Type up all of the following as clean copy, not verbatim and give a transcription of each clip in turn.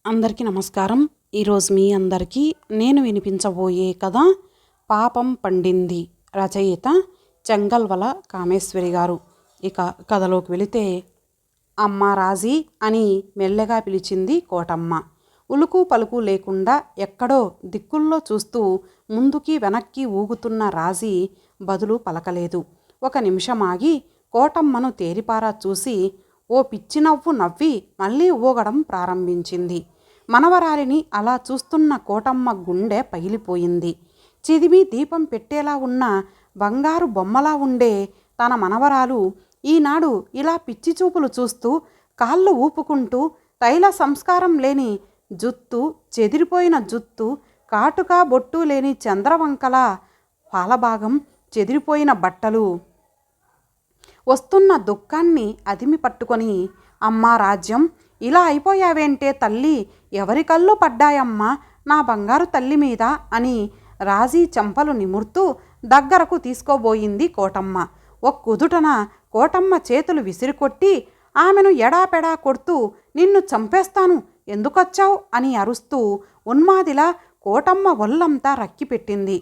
అందరికీ నమస్కారం. ఈరోజు మీ అందరికీ నేను వినిపించబోయే కథ పాపం పండింది. రచయిత చెంగల్వల కామేశ్వరి గారు. ఇక కథలోకి వెళితే, అమ్మ రాజీ అని మెల్లగా పిలిచింది కోటమ్మ. ఉలుకు పలుకు లేకుండా ఎక్కడో దిక్కుల్లో చూస్తూ ముందుకి వెనక్కి ఊగుతున్న రాజీ బదులు పలకలేదు. ఒక నిమిషమాగి కోటమ్మను తేరిపారా చూసి ఓ పిచ్చి నవ్వు నవ్వి మళ్ళీ ఊగడం ప్రారంభించింది. మనవరాలిని అలా చూస్తున్న కోటమ్మ గుండె పగిలిపోయింది. చిదిమి దీపం పెట్టేలా ఉన్న బంగారు బొమ్మలా ఉండే తన మనవరాలు ఈనాడు ఇలా పిచ్చి చూపులు చూస్తూ కాళ్ళు ఊపుకుంటూ తైల సంస్కారం లేని జుత్తు, చెదిరిపోయిన జుత్తు, కాటుక బొట్టు లేని చంద్రవంకల పాలభాగం, చెదిరిపోయిన బట్టలు వస్తున్న దుఃఖాన్ని అదిమి పట్టుకొని, అమ్మా రాజ్యం, ఇలా అయిపోయావేంటే తల్లి, ఎవరి కళ్ళు పడ్డాయమ్మా నా బంగారు తల్లి మీద అని రాజీ చెంపలు నిమురుతూ దగ్గరకు తీసుకోబోయింది కోటమ్మ. ఒక్కుదుటన కోటమ్మ చేతులు విసిరికొట్టి ఆమెను ఎడాపెడా కొడుతూ నిన్ను చంపేస్తాను, ఎందుకొచ్చావు అని అరుస్తూ ఉన్మాదిలా కోటమ్మ ఒళ్ళంతా రక్కిపెట్టింది.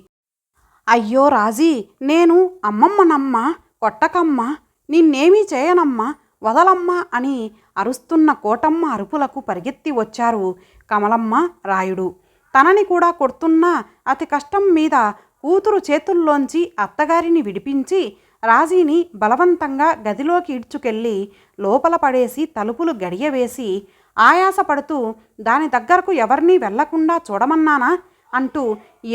అయ్యో రాజీ, నేను అమ్మమ్మనమ్మా, కొట్టకమ్మా, నిన్నేమీ చేయనమ్మా, వదలమ్మా అని అరుస్తున్న కోటమ్మ అరుపులకు పరిగెత్తి వచ్చారు కమలమ్మ, రాయుడు. తనని కూడా కొడుతున్నా అతి కష్టం మీద కూతురు చేతుల్లోంచి అత్తగారిని విడిపించి రాజీని బలవంతంగా గదిలోకి ఈడ్చుకెళ్ళి లోపల పడేసి తలుపులు గడియవేసి ఆయాసపడుతూ దాని దగ్గరకు ఎవరినీ వెళ్లకుండా చూడమన్నానా అంటూ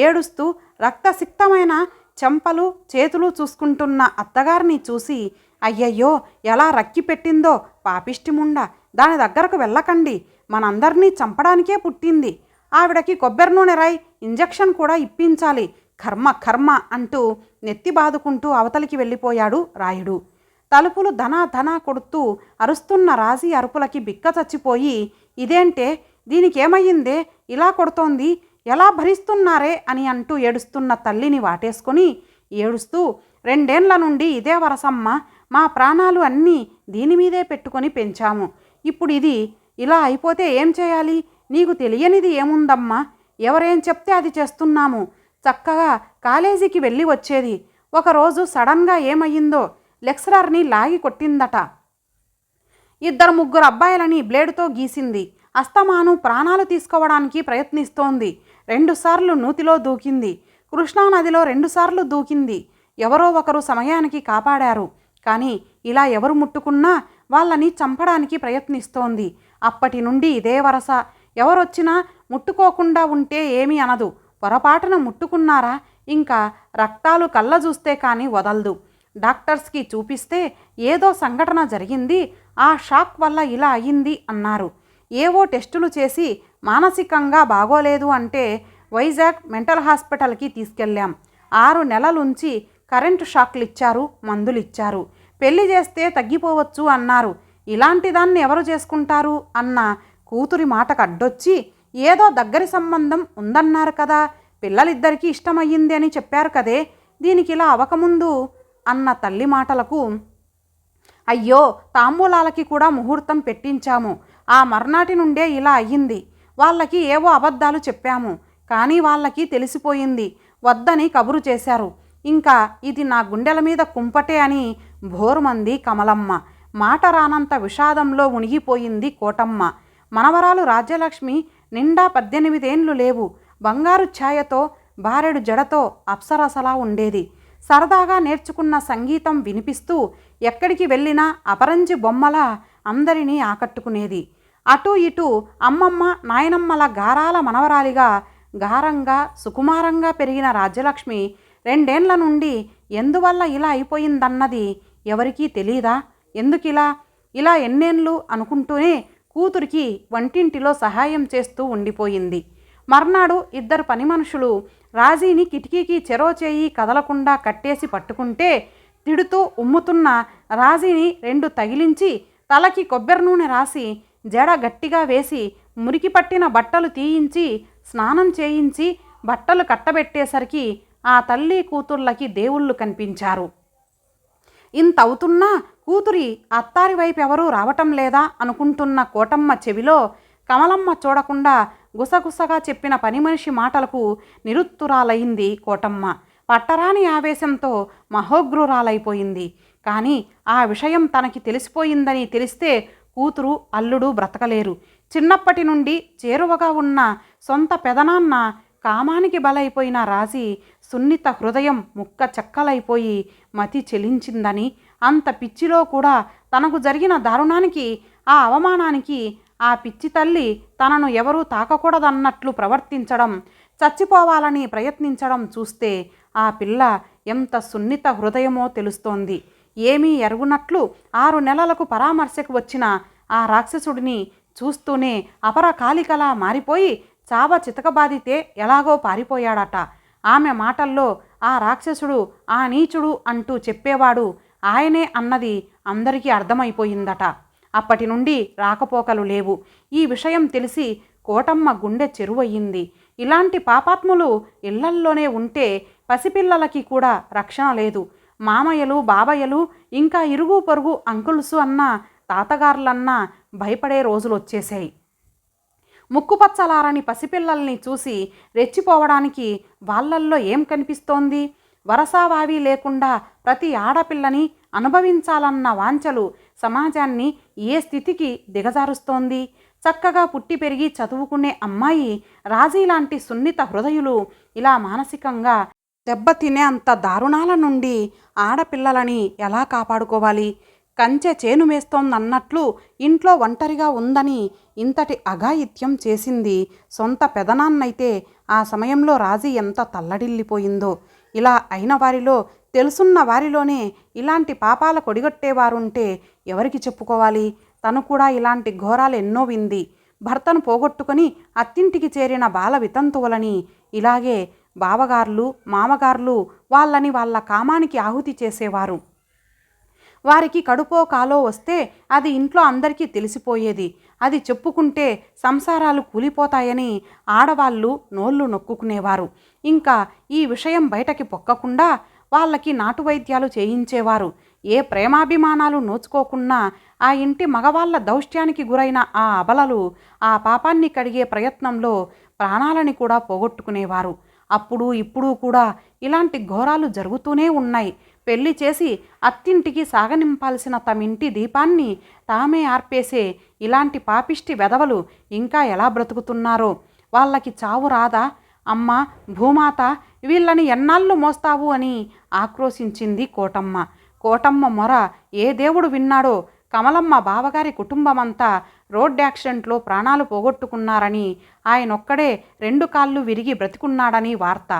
ఏడుస్తూ రక్తసిక్తమైన చెంపలు చేతులు చూసుకుంటున్న అత్తగారిని చూసి, అయ్యయ్యో ఎలా రక్కి పెట్టిందో పాపిష్టిముండ, దాని దగ్గరకు వెళ్ళకండి, మనందరినీ చంపడానికే పుట్టింది, ఆవిడకి కొబ్బరి నూనె రాయి ఇంజెక్షన్ కూడా ఇప్పించాలి, కర్మ కర్మ అంటూ నెత్తి బాదుకుంటూ అవతలికి వెళ్ళిపోయాడు రాయుడు. తలుపులు ధనా ధనా కొడుతూ అరుస్తున్న రాజీ అరుపులకి బిక్క చచ్చిపోయి, ఇదేంటే, దీనికేమయ్యిందే ఇలా కొడుతోంది, ఎలా భరిస్తున్నారే అని అంటూ ఏడుస్తున్న తల్లిని వాటేసుకొని ఏడుస్తూ, 2 ఏళ్ల నుండి ఇదే వరసమ్మ, మా ప్రాణాలు అన్నీ దీనిమీదే పెట్టుకొని పెంచాము, ఇప్పుడు ఇది ఇలా అయిపోతే ఏం చేయాలి, నీకు తెలియనిది ఏముందమ్మా, ఎవరేం చెప్తే అది చేస్తున్నాము, చక్కగా కాలేజీకి వెళ్ళి వచ్చేది, ఒకరోజు సడన్గా ఏమయ్యిందో లెక్చరర్ని లాగి కొట్టిందట, 2-3 అబ్బాయిలని బ్లేడుతో గీసింది, అస్తమాను ప్రాణాలు తీసుకోవడానికి ప్రయత్నిస్తోంది, 2 సార్లు నూతిలో దూకింది, కృష్ణానదిలో 2 సార్లు దూకింది, ఎవరో ఒకరు సమయానికి కాపాడారు, కానీ ఇలా ఎవరు ముట్టుకున్నా వాళ్ళని చంపడానికి ప్రయత్నిస్తోంది, అప్పటి నుండి ఇదే వరస, ఎవరొచ్చినా ముట్టుకోకుండా ఉంటే ఏమీ అనదు, పొరపాటున ముట్టుకున్నారా ఇంకా రక్తాలు కళ్ళ చూస్తే కానీ వదలదు, డాక్టర్స్కి చూపిస్తే ఏదో సంఘటన జరిగింది, ఆ షాక్ వల్ల ఇలా అయ్యింది అన్నారు, ఏవో టెస్టులు చేసి మానసికంగా బాగోలేదు అంటే వైజాగ్ మెంటల్ హాస్పిటల్కి తీసుకెళ్ళాం, 6 నెలలుంచి కరెంటు షాక్లు ఇచ్చారు, మందులు ఇచ్చారు, పెళ్లి చేస్తే తగ్గిపోవచ్చు అన్నారు, ఇలాంటి దాన్ని ఎవరు చేసుకుంటారు అన్న కూతురి మాటకు అడ్డొచ్చి, ఏదో దగ్గరి సంబంధం ఉందన్నారు కదా, పిల్లలిద్దరికీ ఇష్టమయ్యింది అని చెప్పారు కదే, దీనికి ఇలా అవకముందు అన్న తల్లి మాటలకు, అయ్యో తాంబూలాలకి కూడా ముహూర్తం పెట్టించాము, ఆ మర్నాటి నుండే ఇలా అయ్యింది, వాళ్ళకి ఏవో అబద్ధాలు చెప్పాము, కానీ వాళ్ళకి తెలిసిపోయింది, వద్దని కబురు చేశారు, ఇంకా ఇది నా గుండెల మీద కుంపటే అని భోరుమంది కమలమ్మ. మాట రానంత విషాదంలో మునిగిపోయింది కోటమ్మ. మనవరాలు రాజ్యలక్ష్మి నిండా 18 ఏండ్లు లేవు, బంగారు ఛాయతో బారెడు జడతో అప్సరసలా ఉండేది, సరదాగా నేర్చుకున్న సంగీతం వినిపిస్తూ ఎక్కడికి వెళ్ళినా అపరంజి బొమ్మలా అందరినీ ఆకట్టుకునేది. అటూ ఇటూ అమ్మమ్మ నాయనమ్మల గారాల మనవరాలిగా గారంగా సుకుమారంగా పెరిగిన రాజ్యలక్ష్మి 2 ఏళ్ల నుండి ఎందువల్ల ఇలా అయిపోయిందన్నది ఎవరికీ తెలీదా, ఎందుకిలా, ఇలా ఎన్నేళ్ళు అనుకుంటూనే కూతురికి వంటింటిలో సహాయం చేస్తూ ఉండిపోయింది. మర్నాడు 2 పని మనుషులు రాజీని కిటికీకి చెరో చేయి కదలకుండా కట్టేసి పట్టుకుంటే, తిడుతూ ఉమ్ముతున్న రాజీని 2 తగిలించి తలకి కొబ్బరి నూనె రాసి జడ గట్టిగా వేసి మురికి పట్టిన బట్టలు తీయించి స్నానం చేయించి బట్టలు కట్టబెట్టేసరికి ఆ తల్లి కూతుళ్ళకి దేవుళ్ళు కనిపించారు. ఇంతవుతున్నా కూతురి అత్తారి వైపు ఎవరూ రావటం లేదా అనుకుంటున్న కోటమ్మ చెవిలో కమలమ్మ చూడకుండా గుసగుసగా చెప్పిన పని మనిషి మాటలకు నిరుత్తురాలైంది కోటమ్మ. పట్టరాని ఆవేశంతో మహోగ్రురాలైపోయింది. కానీ ఆ విషయం తనకి తెలిసిపోయిందని తెలిస్తే కూతురు అల్లుడు బ్రతకలేరు. చిన్నప్పటి నుండి చేరువగా ఉన్న సొంత పెదనాన్న కామానికి బలైపోయిన రాజీ సున్నిత హృదయం ముక్క చెక్కలైపోయి మతి చెలించిందని, అంత పిచ్చిలో కూడా తనకు జరిగిన దారుణానికి, ఆ అవమానానికి ఆ పిచ్చి తల్లి తనను ఎవరూ తాకకూడదన్నట్లు ప్రవర్తించడం, చచ్చిపోవాలని ప్రయత్నించడం చూస్తే ఆ పిల్ల ఎంత సున్నిత హృదయమో తెలుస్తోంది. ఏమీ ఎరుగునట్లు 6 నెలలకు పరామర్శకు వచ్చిన ఆ రాక్షసుడిని చూస్తూనే అపరకాలికలా మారిపోయి చావ చితకబాదితే ఎలాగో పారిపోయాడట. ఆమె మాటల్లో ఆ రాక్షసుడు, ఆ నీచుడు అంటూ చెప్పేవాడు ఆయనే అన్నది అందరికీ అర్థమైపోయిందట. అప్పటి నుండి రాకపోకలు లేవు. ఈ విషయం తెలిసి కోటమ్మ గుండె చెరువయ్యింది. ఇలాంటి పాపాత్ములు ఇళ్లల్లోనే ఉంటే పసిపిల్లలకి కూడా రక్షణ లేదు. మామయ్యలు, బాబయ్యలు, ఇంకా ఇరుగు పొరుగు అంకుల్సు అన్నా, తాతగారులన్నా భయపడే రోజులు వచ్చేసాయి. ముక్కుపచ్చలారని పసిపిల్లల్ని చూసి రెచ్చిపోవడానికి వాళ్ళల్లో ఏం కనిపిస్తోంది? వరసావావి లేకుండా ప్రతి ఆడపిల్లని అనుభవించాలన్న వాంఛలు సమాజాన్ని ఏ స్థితికి దిగజారుస్తోంది? చక్కగా పుట్టి పెరిగి చదువుకునే అమ్మాయి రాజీ లాంటి సున్నిత హృదయులు ఇలా మానసికంగా దెబ్బతినే అంత దారుణాల నుండి ఆడపిల్లలని ఎలా కాపాడుకోవాలి? కంచె చేను మేస్తోందన్నట్లు ఇంట్లో ఒంటరిగా ఉందని ఇంతటి అఘాయిత్యం చేసింది సొంత పెదనాన్నైతే ఆ సమయంలో రాజీ ఎంత తల్లడిల్లిపోయిందో. ఇలా అయిన వారిలో, తెలుసున్న వారిలోనే ఇలాంటి పాపాల కొడిగొట్టేవారుంటే ఎవరికి చెప్పుకోవాలి? తను కూడా ఇలాంటి ఘోరాలు ఎన్నో వింది. భర్తను పోగొట్టుకొని అత్తింటికి చేరిన బాల వితంతువులని ఇలాగే బావగార్లు, మామగార్లు వాళ్ళని వాళ్ళ కామానికి ఆహుతి చేసేవారు. వారికి కడుపో కాలో వస్తే అది ఇంట్లో అందరికీ తెలిసిపోయేది. అది చెప్పుకుంటే సంసారాలు కూలిపోతాయని ఆడవాళ్ళు నోళ్ళు నొక్కుకునేవారు. ఇంకా ఈ విషయం బయటకి పొక్కకుండా వాళ్ళకి నాటు వైద్యాలు చేయించేవారు. ఏ ప్రేమాభిమానాలు నోచుకోకున్నా ఆ ఇంటి మగవాళ్ళ దౌష్ట్యానికి గురైన ఆ అబలలు ఆ పాపాన్ని కడిగే ప్రయత్నంలో ప్రాణాలని కూడా పోగొట్టుకునేవారు. అప్పుడు ఇప్పుడు కూడా ఇలాంటి ఘోరాలు జరుగుతూనే ఉన్నాయి. పెళ్లి చేసి అత్తింటికి సాగనింపాల్సిన తమింటి దీపాన్ని తామే ఆర్పేసే ఇలాంటి పాపిష్టి వెధవలు ఇంకా ఎలా బ్రతుకుతున్నారో. వాళ్ళకి చావు రాదా? అమ్మ భూమాత, వీళ్ళని ఎన్నాళ్ళు మోస్తావు అని ఆక్రోశించింది కోటమ్మ. కోటమ్మ మొర ఏ దేవుడు విన్నాడో. కమలమ్మ బావగారి కుటుంబమంతా రోడ్ యాక్సిడెంట్లో ప్రాణాలు పోగొట్టుకున్నారని, ఆయనొక్కడే 2 కాళ్ళు విరిగి బ్రతికున్నాడని వార్త.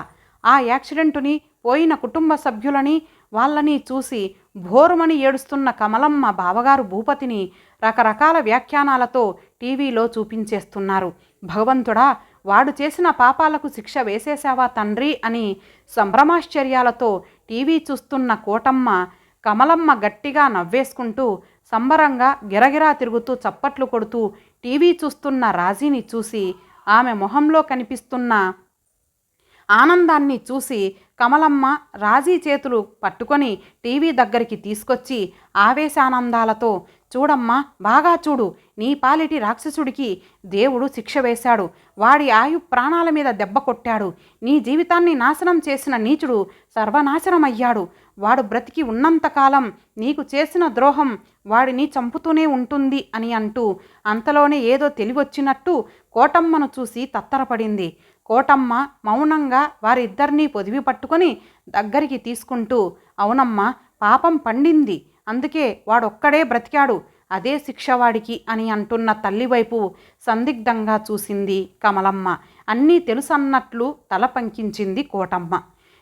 ఆ యాక్సిడెంటుని, పోయిన కుటుంబ సభ్యులని వాళ్ళని చూసి భోరుమని ఏడుస్తున్న కమలమ్మ బావగారు భూపతిని రకరకాల వ్యాఖ్యానాలతో టీవీలో చూపించేస్తున్నారు. భగవంతుడా, వాడు చేసిన పాపాలకు శిక్ష వేసేశావా తండ్రి అని సంభ్రమాశ్చర్యాలతో టీవీ చూస్తున్న కోటమ్మ కమలమ్మ గట్టిగా నవ్వేసుకుంటూ సంబరంగా గిరగిరా తిరుగుతూ చప్పట్లు కొడుతూ టీవీ చూస్తున్న రాజీని చూసి ఆమె మొహంలో కనిపిస్తున్న ఆనందాన్ని చూసి కమలమ్మ రాజీ చేతులు పట్టుకొని టీవీ దగ్గరికి తీసుకొచ్చి ఆవేశానందాలతో, చూడమ్మా, బాగా చూడు, నీ పాలిటి రాక్షసుడికి దేవుడు శిక్ష వేశాడు. వాడి ఆయు ప్రాణాల మీద దెబ్బ కొట్టాడు. నీ జీవితాన్ని నాశనం చేసిన నీచుడు సర్వనాశనమయ్యాడు. వాడు బ్రతికి ఉన్నంతకాలం నీకు చేసిన ద్రోహం వాడిని చంపుతూనే ఉంటుంది అని అంటూ అంతలోనే ఏదో తెలివొచ్చినట్టు కోటమ్మను చూసి తత్తరపడింది. కోటమ్మ మౌనంగా వారిద్దరినీ పొదివి పట్టుకొని దగ్గరికి తీసుకుంటూ, అవునమ్మా, పాపం పండింది, అందుకే వాడొక్కడే బ్రతికాడు, అదే శిక్ష వాడికి అని అంటున్న తల్లివైపు సందిగ్ధంగా చూసింది కమలమ్మ. అన్నీ తెలుసన్నట్లు తల పంకించింది కోటమ్మ.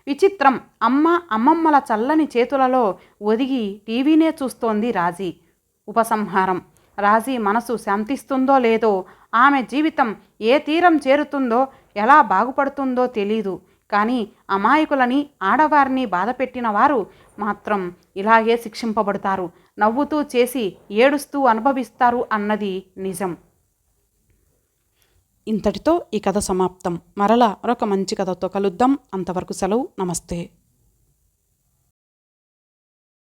విచిత్రం, అమ్మమ్మల చల్లని చేతులలో ఒదిగి టీవీనే చూస్తోంది రాజీ. ఉపసంహారం. రాజీ మనసు శాంతిస్తుందో లేదో, ఆమె జీవితం ఏ తీరం చేరుతుందో, ఎలా బాగుపడుతుందో తెలీదు. కానీ అమాయకులని, ఆడవారిని బాధపెట్టిన వారు మాత్రం ఇలాగే శిక్షింపబడతారు. నవ్వుతూ చేసి ఏడుస్తూ అనుభవిస్తారు అన్నది నిజం. ఇంతటితో ఈ కథ సమాప్తం. మరలా మరొక మంచి కథతో కలుద్దాం. అంతవరకు సెలవు. నమస్తే.